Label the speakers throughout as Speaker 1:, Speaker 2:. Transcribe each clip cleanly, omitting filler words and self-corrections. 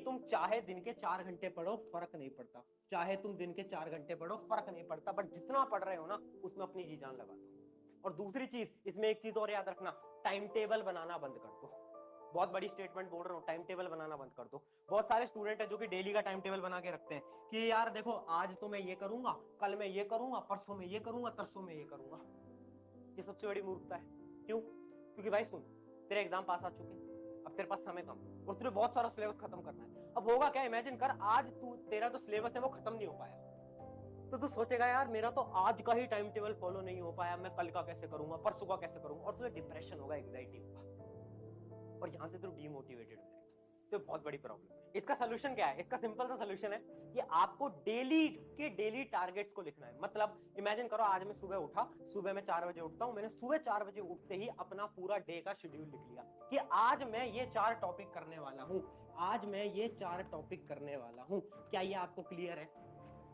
Speaker 1: तुम चाहे दिन के 4 घंटे पढ़ो फर्क नहीं पड़ता, चाहे तुम दिन के 4 घंटे पढ़ो फर्क नहीं पड़ता, बट जितना पढ़ रहे हो ना उसमें अपनी जी जान लगा दो। और दूसरी चीज, इसमें एक चीज और याद रखना, टाइम टेबल बनाना बंद कर दो। बहुत बड़ी स्टेटमेंट बोल रहा हूँ, टाइम टेबल बनाना बंद कर दो। बहुत सारे स्टूडेंट है जो कि डेली का टाइम टेबल बना के रखते हैं कि यार देखो आज तो मैं ये करूंगा, कल मैं ये करूंगा, परसों में ये करूंगा, तरसों में ये करूंगा। ये सबसे बड़ी मूर्खता है। क्यों? क्योंकि भाई सुन, तेरे एग्जाम पास आ चुके हैं, अब तेरे पास समय कम और तुझे बहुत सारा सिलेबस खत्म करना है। अब होगा क्या, इमेजिन कर आज तू, तेरा जो सिलेबस है वो खत्म नहीं हो पाया, तो तू सोचेगा यार मेरा तो आज का ही टाइम टेबल फॉलो नहीं हो पाया, मैं कल का कैसे करूंगा, परसों का कैसे करूंगा, और तुझे डिप्रेशन होगा, एंग्जाइटी होगा, और यहां से तू डीमोटिवेटेड हो जाएगा। तो बहुत बड़ी प्रॉब्लम है। इसका सोल्यूशन क्या है? इसका सिंपल सा सोल्यूशन है कि आपको डेली टारगेट्स को लिखना है। मतलब इमेजिन करो आज मैं सुबह उठा, सुबह मैं 4 बजे उठता हूं, मैंने सुबह 4 बजे उठते ही अपना पूरा डे का शेड्यूल लिख लिया कि आज मैं ये 4 टॉपिक करने वाला हूं, आज मैं ये 4 टॉपिक करने वाला हूं। क्या ये आपको क्लियर है?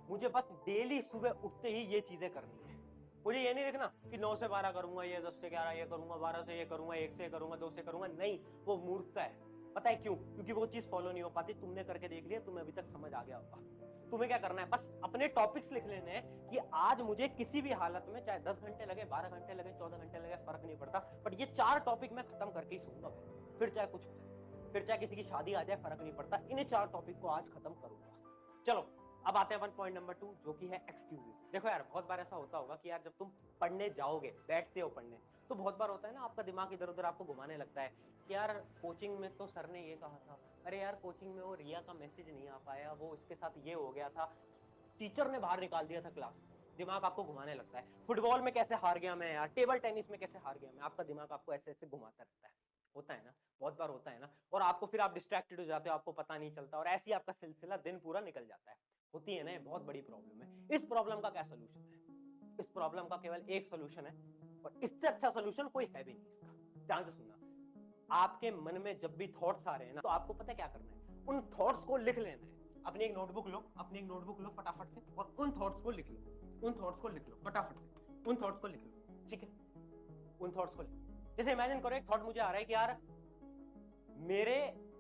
Speaker 1: मुझे बस डेली सुबह उठते ही ये चीजें करनी है। मुझे ये नहीं लिखना कि 9 से 12 करूंगा, ये 10 से 11 ये करूंगा, 12 से ये करूंगा, 1 से करूंगा, 2 से करूंगा। नहीं, वो मूर्खता है। पता है क्यों? क्योंकि वो चीज फॉलो नहीं हो पाती। तुमने करके देख लिया, तुम्हें अभी तक समझ आ गया होगा। तुम्हें क्या करना है, बस अपने टॉपिक्स लिख लेने हैं कि आज मुझे किसी भी हालत में, चाहे 10 घंटे लगे, 12 घंटे लगे, 14 घंटे लगे, फर्क नहीं पड़ता, बट ये 4 टॉपिक मैं खत्म करके ही सोऊंगा। फिर चाहे कुछ हो जाए, फिर चाहे किसी की शादी आ जाए, फर्क नहीं पड़ता, इन्हें 4 टॉपिक को आज खत्म करूंगा। चलो अब आते हैं पॉइंट नंबर 2, जो कि है एक्सक्यूजेस। देखो यार, बहुत बार ऐसा होता होगा कि यार जब तुम पढ़ने जाओगे, बैठते हो पढ़ने, तो बहुत बार होता है ना, आपका दिमाग इधर उधर आपको घुमाने लगता है कि यार कोचिंग में तो सर ने ये कहा था, अरे यार कोचिंग में वो रिया का मैसेज नहीं आ पाया, वो इसके साथ ये हो गया था, टीचर ने बाहर निकाल दिया था क्लास। दिमाग आपको घुमाने लगता है, फुटबॉल में कैसे हार गया मैं यार, टेबल टेनिस में कैसे हार गया मैं, आपका दिमाग आपको ऐसे ऐसे घुमाता रहता है। होता है ना, बहुत बार होता है ना, और आपको फिर आप डिस्ट्रैक्टेड हो जाते हो, आपको पता नहीं चलता, और ऐसे ही आपका सिलसिला दिन पूरा निकल जाता है। होती है ना, बहुत बड़ी प्रॉब्लम है। इस प्रॉब्लम का क्या सोल्यूशन है? इस प्रॉब्लम का केवल एक सोल्यूशन है, और इससे अच्छा सोल्यूशन कोई है भी नहीं इसका। ध्यान से सुनना, आपके मन में जब भी थॉट्स आ रहे हैं ना, तो आपको पता है क्या करना है, उन थॉट्स को लिख लेना है। अपनी एक नोटबुक लो, अपनी एक नोटबुक लो फटाफट से, और उन थॉट्स को लिख लो, उन थॉट्स को लिख लो फटाफट से, उन थॉट्स को लिख लो, ठीक है? उन थॉट्स को लिख लो। जैसे इमेजिन करो, एक थॉट मुझे आ रहा है कि यार मेरे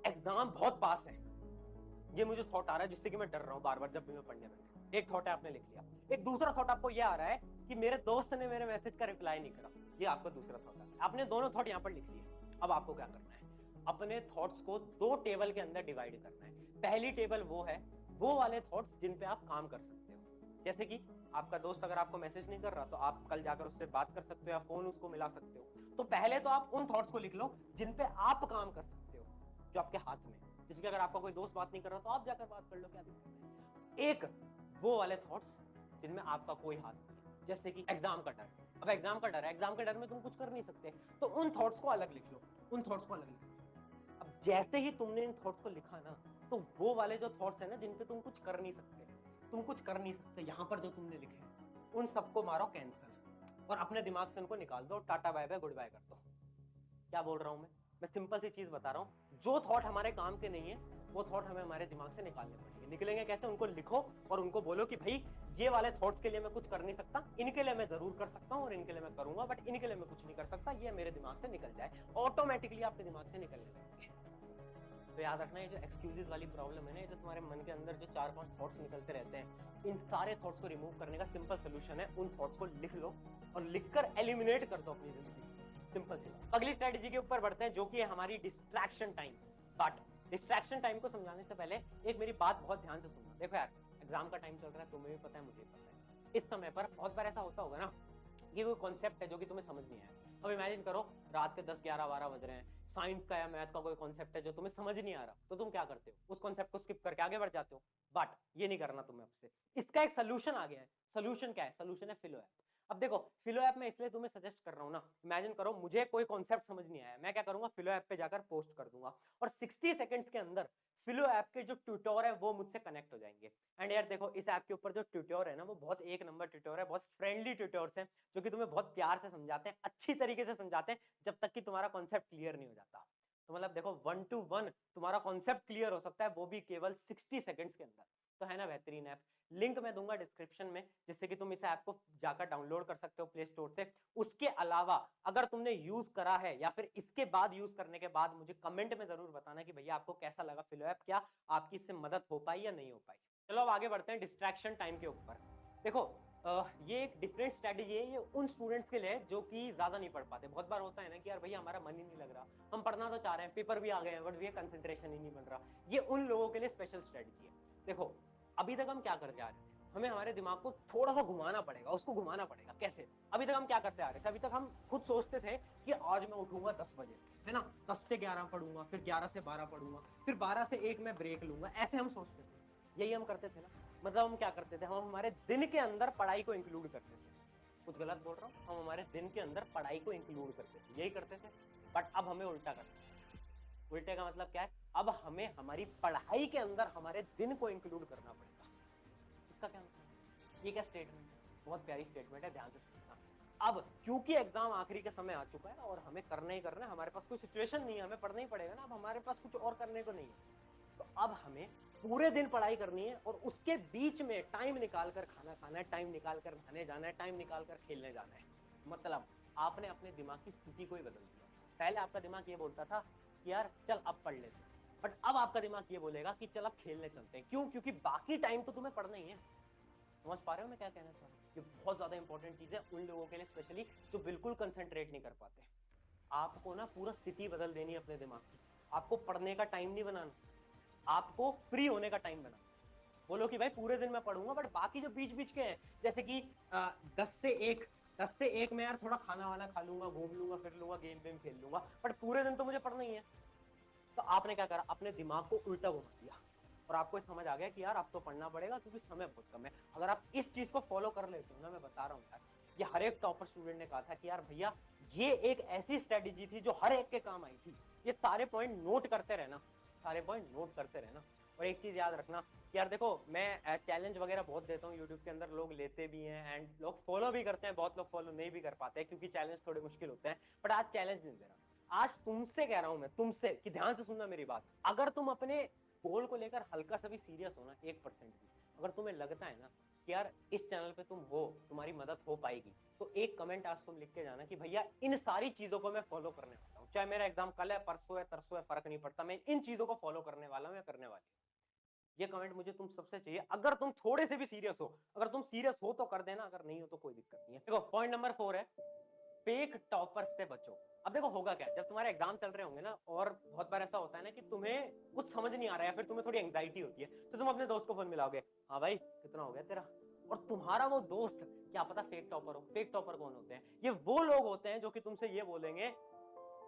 Speaker 1: एग्जाम बहुत पास है, ये मुझे थॉट आ रहा है जिससे कि मैं डर रहा हूं बार बार जब भी मैं पढ़ने बैठा। एक थॉट है, आपने लिख लिया। एक दूसरा थॉट आपको ये आ रहा है कि मेरे दोस्त ने मेरे मैसेज का रिप्लाई नहीं करा, ये आपका दूसरा थॉट है। आपने दोनों थॉट यहां पर लिख लिए। अब आपको क्या करना है, अपने थॉट्स को 2 टेबल के अंदर डिवाइड करना है। पहली टेबल वो है, वो वाले थॉट्स जिन पे आप काम कर सकते हो। जैसे कि आपका दोस्त अगर आपको मैसेज नहीं कर रहा, तो आप कल जाकर उससे बात कर सकते हो या फोन उसको मिला सकते हो। तो पहले तो आप उन थॉट्स को लिख लो जिन पे आप काम कर सकते हो, जो आपके हाथ में। जैसे कि अगर आपका कोई दोस्त बात नहीं कर रहा, तो आप जाकर बात कर लो, क्या दिक्कत है। एक वो वाले थॉट्स जिनमें आपका कोई हाथ नहीं है, जैसे कि एग्जाम का डर। अब एग्जाम का डर है, एग्जाम के डर में तुम कुछ कर नहीं सकते, तो उन थॉट्स को अलग लिख लो, उन थॉट्स को अलग लिख लो। अब जैसे ही तुमने इन थॉट्स को लिखा ना, तो वो वाले जो थॉट्स है ना जिन पे तुम कुछ कर नहीं सकते, तुम कुछ कर नहीं सकते, यहां पर जो तुमने लिखे, उन सबको मारो कैंसिल, और अपने दिमाग से उनको निकाल दो, tata bye bye goodbye कर दो। क्या बोल रहा हूं मैं सिंपल सी चीज बता रहा हूं, जो थॉट हमारे काम के नहीं है, वो थॉट हमें हमारे दिमाग से निकालने पड़ेंगे। निकलेंगे कैसे? उनको लिखो और उनको बोलो कि भाई ये वाले थॉट्स के लिए मैं कुछ कर नहीं सकता, इनके लिए मैं जरूर कर सकता हूं और इनके लिए मैं करूंगा, बट इनके लिए मैं कुछ नहीं कर सकता, ये मेरे दिमाग से निकल जाए। ऑटोमेटिकली आपके दिमाग से निकलने लगेंगे। तो याद रखना, ये जो एक्सक्यूजेस वाली प्रॉब्लम है ना, ये जो तुम्हारे मन के अंदर जो 4-5 थॉट्स निकलते रहते हैं, इन सारे थॉट्स को रिमूव करने का सिंपल सोल्यूशन है, उन थॉट्स को लिख लो और लिखकर एलिमिनेट कर दो अपनी जिंदगी। सिंपल सी। अगली स्ट्रेटेजी के ऊपर बढ़ते हैं, जो कि है हमारी distraction time. But distraction time को समझाने से पहले एक मेरी बात बहुत ध्यान से सुनना। देखो यार, एग्जाम का टाइम चल रहा है, तुम्हें भी पता है, मुझे भी पता है। इस समय पर बहुत बार ऐसा होता होगा ना कि कोई कॉन्सेप्ट है जो कि तुम्हें समझ नहीं आया। अब इमेजिन करो, रात के 10, 11, 12 बज रहे हैं, साइंस का या मैथ का कोई कॉन्सेप्ट है जो तुम्हें समझ नहीं आ रहा, तो तुम क्या करते हो? उस कॉन्सेप्ट को स्किप करके आगे बढ़ जाते हो। बट ये नहीं करना तुम्हें अब से। इसका एक सोल्यूशन आ गया है। सोल्यूशन क्या है? सोल्यूशन है फिलो ऐप। अब देखो, फिलो ऐप में इसलिए तुम्हें सजेस्ट कर रहा हूं ना, इमेजिन करो मुझे कोई कॉन्सेप्ट समझ नहीं आया, मैं क्या करूंगा, फिलो ऐप पे जाकर पोस्ट कर दूंगा, और 60 सेकंड्स के अंदर फिलो ऐप के जो ट्यूटर है वो मुझसे कनेक्ट हो जाएंगे। एंड यार देखो, इस ऐप के ऊपर जो ट्यूटर है ना, वो बहुत एक नंबर ट्यूटर है, बहुत फ्रेंडली ट्यूटर्स हैं, जो कि तुम्हें बहुत प्यार से समझाते हैं, अच्छी तरीके से समझाते हैं, जब तक कि तुम्हारा कॉन्सेप्ट क्लियर नहीं हो जाता। तो मतलब देखो, 1 to 1 तुम्हारा कॉन्सेप्ट क्लियर हो सकता है, वो भी केवल 60 सेकंड्स के अंदर। तो है ना बेहतरीन ऐप, लिंक मैं दूंगा डिस्क्रिप्शन में, जिससे कि तुम इस ऐप को जाकर डाउनलोड कर सकते हो प्ले स्टोर से। उसके अलावा अगर तुमने यूज करा है या फिर इसके बाद यूज करने के बाद मुझे कमेंट में जरूर बताना कि भैया आपको कैसा लगा फिलो ऐप, क्या आपकी इससे मदद हो पाई या नहीं हो पाई। चलो अब आगे बढ़ते हैं डिस्ट्रैक्शन टाइम के ऊपर। देखो ये एक डिफरेंट स्ट्रेटेजी है, ये उन स्टूडेंट्स के लिए जो कि ज्यादा नहीं पढ़ पाते। बहुत बार होता है ना कि यार भैया हमारा मन ही नहीं लग रहा, हम पढ़ना तो चाह रहे हैं, पेपर भी आ गए हैं, बट भैया कंसंट्रेशन ही नहीं बन रहा। ये उन लोगों के लिए स्पेशल स्ट्रेटेजी है। देखो अभी तक हम क्या करते आ रहे थे, हमें हमारे दिमाग को थोड़ा सा घुमाना पड़ेगा, उसको घुमाना पड़ेगा। कैसे? अभी तक हम क्या करते आ रहे थे, अभी तक हम खुद सोचते थे कि आज मैं उठूंगा 10 बजे, है ना, 10 से 11 पढ़ूंगा, फिर 11 से 12 पढ़ूंगा, फिर 12 से 1 मैं ब्रेक लूंगा। ऐसे हम सोचते थे, यही हम करते थे ना। मतलब हम क्या करते थे, हम हमारे दिन के अंदर पढ़ाई को इंक्लूड करते थे। कुछ गलत बोल रहा हूँ? हम हमारे दिन के अंदर पढ़ाई को इंक्लूड करते थे, यही करते थे। बट अब हमें उल्टा करना है। उल्टे का मतलब क्या है? अब हमें हमारी पढ़ाई के अंदर हमारे दिन को इंक्लूड करना पड़ेगा। इसका क्या मतलब? ये क्या स्टेटमेंट है? बहुत प्यारी स्टेटमेंट है, ध्यान से सुनना। अब क्योंकि एग्जाम आखिरी का समय आ चुका है और हमें करना ही करना है, हमारे पास कोई सिचुएशन नहीं है, हमें पढ़ना ही पड़ेगा ना, अब हमारे पास कुछ और करने को नहीं है। तो अब हमें पूरे दिन पढ़ाई करनी है और उसके बीच में टाइम निकाल कर खाना खाना है, टाइम निकाल कर नहाने जाना है, टाइम निकाल कर खेलने जाना है। मतलब आपने अपने दिमाग की स्थिति को ही बदल दिया। पहले आपका दिमाग ये बोलता था कि यार चल अब पढ़ लेते हैं, बट अब आपका दिमाग ये बोलेगा कि चल अब खेलने चलते हैं। क्यों? क्योंकि बाकी टाइम तो तुम्हें पढ़ना ही है। समझ पा रहे हो मैं क्या कहना चाह रहा हूँ? ये बहुत ज्यादा इंपॉर्टेंट चीज है उन लोगों के लिए स्पेशली जो बिल्कुल कंसंट्रेट नहीं कर पाते। आपको ना पूरा स्थिति बदल देनी है अपने दिमाग की। आपको पढ़ने का टाइम नहीं बनाना, आपको फ्री होने का टाइम बनाना। बोलो कि भाई पूरे दिन मैं पढ़ूंगा, बट बाकी जो बीच बीच के हैं, जैसे कि 10 से 1 में यार थोड़ा खाना वाना खा लूंगा, घूम लूंगा, फिर लूंगा, गेम वेम खेल लूंगा, बट पूरे दिन तो मुझे पढ़ना ही है। तो आपने क्या करा, अपने दिमाग को उल्टा घुमा दिया और आपको समझ आ गया कि यार अब तो पढ़ना पड़ेगा क्योंकि समय बहुत कम है। अगर आप इस चीज को फॉलो कर लेते हो ना, मैं बता रहा हूँ यार, ये हर एक टॉपर स्टूडेंट ने कहा था कि यार भैया ये एक ऐसी स्ट्रेटेजी थी जो हर एक के काम आई थी। ये सारे पॉइंट नोट करते रहना, सारे पॉइंट नोट करते रहना। और एक चीज याद रखना कि यार देखो मैं चैलेंज वगैरह बहुत देता हूँ यूट्यूब के अंदर, लोग लेते भी हैं एंड लोग फॉलो भी करते हैं, बहुत लोग फॉलो नहीं भी कर पाते हैं क्योंकि चैलेंज थोड़े मुश्किल होते हैं। बट आज चैलेंज नहीं दे रहा, आज तुमसे कह रहा हूं मैं, तुमसे कि ध्यान से सुनना मेरी बात। अगर तुम अपने गोल को लेकर हल्का सा भी सीरियस हो ना, 1% भी, अगर तुम्हें लगता है ना कि यार इस चैनल पे तुम हो, तुम्हारी मदद हो पाएगी, तो एक कमेंट आज तुम लिख के जाना कि भैया इन सारी चीजों को मैं फॉलो करने वाला हूँ। चाहे मेरा एग्जाम कल है, परसों है, तरसों है, फर्क नहीं पड़ता, मैं इन चीजों को फॉलो करने वाला हूँ या करने वाली हूँ। ये कमेंट मुझे तुम सबसे चाहिए, अगर तुम थोड़े से भी सीरियस हो। अगर तुम सीरियस हो तो कर देना, अगर नहीं हो तो कोई दिक्कत नहीं है। देखो पॉइंट नंबर 4 है, फेक टॉपर से बचो। अब देखो होगा क्या, जब तुम्हारे एग्जाम चल रहे होंगे ना, और बहुत बार ऐसा होता है ना कि तुम्हें कुछ समझ नहीं आ रहा है, फिर तुम्हें थोड़ी एंग्जाइटी होती है, तो तुम अपने दोस्त को फोन मिलाओगे, हाँ भाई कितना हो गया तेरा। और तुम्हारा वो दोस्त क्या पता फेक टॉपर हो। फेक टॉपर कौन होते हैं? ये वो लोग होते हैं जो कि तुमसे ये बोलेंगे,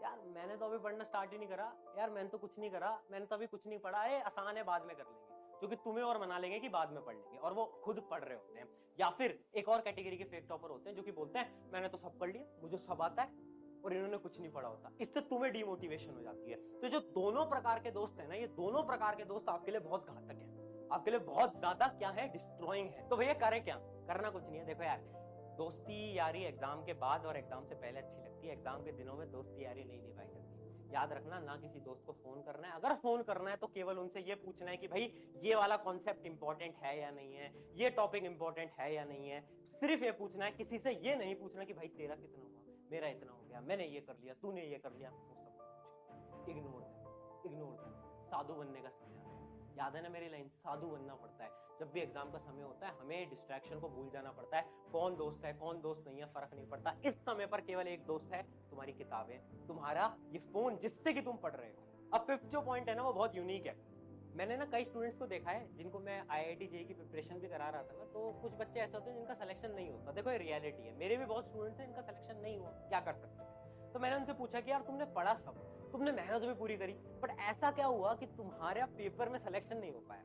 Speaker 1: यार मैंने तो अभी पढ़ना स्टार्ट ही नहीं करा, यार मैंने तो कुछ नहीं करा, मैंने तो अभी कुछ नहीं पढ़ा है, आसान है बाद में कर लेंगे। जो कि तुम्हें और मना लेंगे कि बाद में पढ़ लेंगे, और वो खुद पढ़ रहे होते हैं। या फिर एक और कैटेगरी के फेक टॉपर होते हैं जो कि बोलते हैं मैंने तो सब पढ़ लिया, मुझे सब आता है, और इन्होंने कुछ नहीं पढ़ा होता। इससे तुम्हें डिमोटिवेशन हो जाती है। तो जो दोनों प्रकार के दोस्त है ना, ये दोनों प्रकार के दोस्त आपके लिए बहुत घातक है, आपके लिए बहुत ज्यादा क्या है, डिस्ट्रॉइंग है। तो भैया करें क्या? करना कुछ नहीं है। देखो यार, दोस्ती यारी एग्जाम के बाद और एग्जाम से पहले अच्छी लगती है, एग्जाम के दिनों में दोस्ती यारी नहीं निभाई जाती। याद रखना, ना किसी दोस्त को फोन करना है, अगर फोन करना है तो केवल उनसे ये पूछना है कि भाई ये वाला कॉन्सेप्ट इंपॉर्टेंट है या नहीं है, ये टॉपिक इंपॉर्टेंट है या नहीं है। सिर्फ ये पूछना है, किसी से ये नहीं पूछना कि भाई तेरा कितना हुआ, मेरा इतना हो गया, मैंने ये कर लिया, तूने ये कर लिया। वो सब इग्नोर इग्नोर। साधु बनने का समय आ गया। याद है ना मेरी लाइन, साधु बनना पड़ता है। जब भी एग्जाम का समय होता है हमें डिस्ट्रैक्शन को भूल जाना पड़ता है। कौन दोस्त है कौन दोस्त नहीं है फर्क नहीं पड़ता, इस समय पर केवल एक दोस्त है, तुम्हारी किताबें, तुम्हारा ये फोन जिससे कि तुम पढ़ रहे हो। अब फिफ्थ जो पॉइंट है ना, वो बहुत यूनिक है। मैंने ना कई स्टूडेंट्स को देखा है जिनको मैं IIT जेईई की प्रिपरेशन भी करा रहा था ना, तो कुछ बच्चे ऐसे होते हैं जिनका सिलेक्शन नहीं होता। देखो ये रियलिटी है, मेरे भी बहुत स्टूडेंट्स हैं जिनका सिलेक्शन नहीं हुआ, क्या कर सकते हैं। तो मैंने उनसे पूछा कि यार तुमने पढ़ा सब, तुमने मेहनत भी पूरी करी, बट ऐसा क्या हुआ कि तुम्हारे पेपर में सिलेक्शन नहीं हो पाया?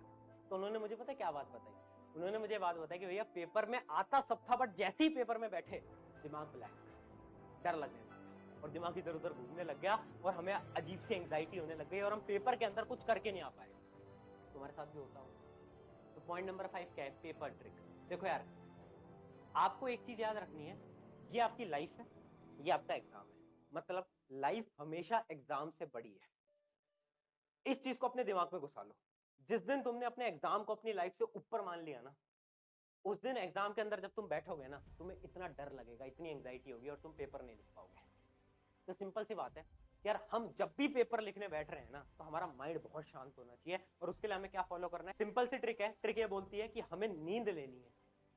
Speaker 1: तो उन्होंने मुझे पता क्या बात बताई? उन्होंने मुझे बात बताई कि भैया पेपर में आता सब था, बट जैसे ही पेपर में बैठे दिमाग ब्लैंक, डर लगने लगा और दिमाग इधर उधर घूमने लग गया और हमें अजीब सी एंग्जाइटी होने लग गई और हम पेपर के अंदर कुछ करके नहीं आ पाए। तुम्हारे साथ भी होता होगा। तो पॉइंट नंबर 5 क्या है? Paper trick. देखो यार, आपको एक चीज याद रखनी है, ये आपकी लाइफ है, ये आपका एग्जाम है। मतलब लाइफ हमेशा एग्जाम से बड़ी है। इस चीज को अपने दिमाग में घुसा लो। जिस दिन तुमने अपने एग्जाम को अपनी लाइफ से ऊपर मान लिया ना, उस दिन एग्जाम के अंदर जब तुम बैठोगे ना, तुम्हें इतना डर लगेगा, इतनी एंग्जाइटी होगी और तुम पेपर नहीं लिख पाओगे। तो सिंपल सी बात है यार, हम जब भी पेपर लिखने बैठ रहे हैं ना, तो हमारा माइंड बहुत शांत होना चाहिए। और उसके लिए हमें क्या फॉलो करना है? सिंपल सी ट्रिक है। ट्रिक ये बोलती है कि हमें नींद लेनी है।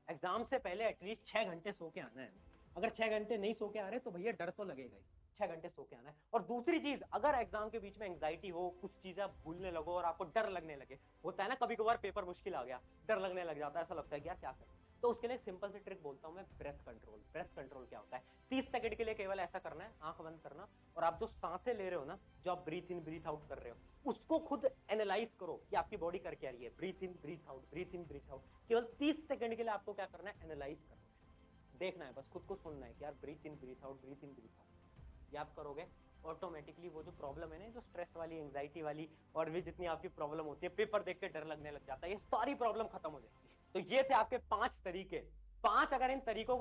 Speaker 1: एग्जाम से पहले एटलीस्ट 6 घंटे सो के आना है। अगर 6 घंटे नहीं सो के आ रहे तो भैया डर तो लगेगा ही। 6 घंटे सो के आना है। और दूसरी चीज, अगर एग्जाम के बीच में एंग्जाइटी हो, कुछ चीजें आप भूलने लगो और आपको डर लगने लगे, होता है ना कभी कभार पेपर मुश्किल आ गया, डर लगने लग जाता है, ऐसा लगता है कि यार क्या करें, तो उसके लिए सिंपल सी ट्रिक बोलता हूं मैं, ब्रेथ कंट्रोल। ब्रेथ कंट्रोल क्या होता है? 30 सेकंड के लिए केवल ऐसा करना है, आंख बंद करना, और आप जो सांसें ले रहे हो ना, जो आप ब्रीथ इन ब्रीथ आउट कर रहे हो, उसको खुद एनालाइज करो कि आपकी बॉडी कर क्या रही है। ब्रीथ इन ब्रीथ आउट, ब्रीथ इन ब्रीथ आउट, केवल 30 सेकंड के लिए आपको क्या करना है? एनालाइज करना है, देखना है, बस खुद को सुनना है कि यार ब्रीथ इन ब्रीथ आउट, ब्रीथ इन ब्रीथ आउट। ये आप करोगे, ऑटोमेटिकली वो जो प्रॉब्लम है ना, जो स्ट्रेस वाली, एंग्जाइटी वाली, और भी जितनी आपकी प्रॉब्लम होती है, पेपर देख के डर लगने लग जाता है, ये सारी प्रॉब्लम खत्म हो जाएगी। तो ये थे आपके 5 तरीके। 5 अगर इन तरीकों को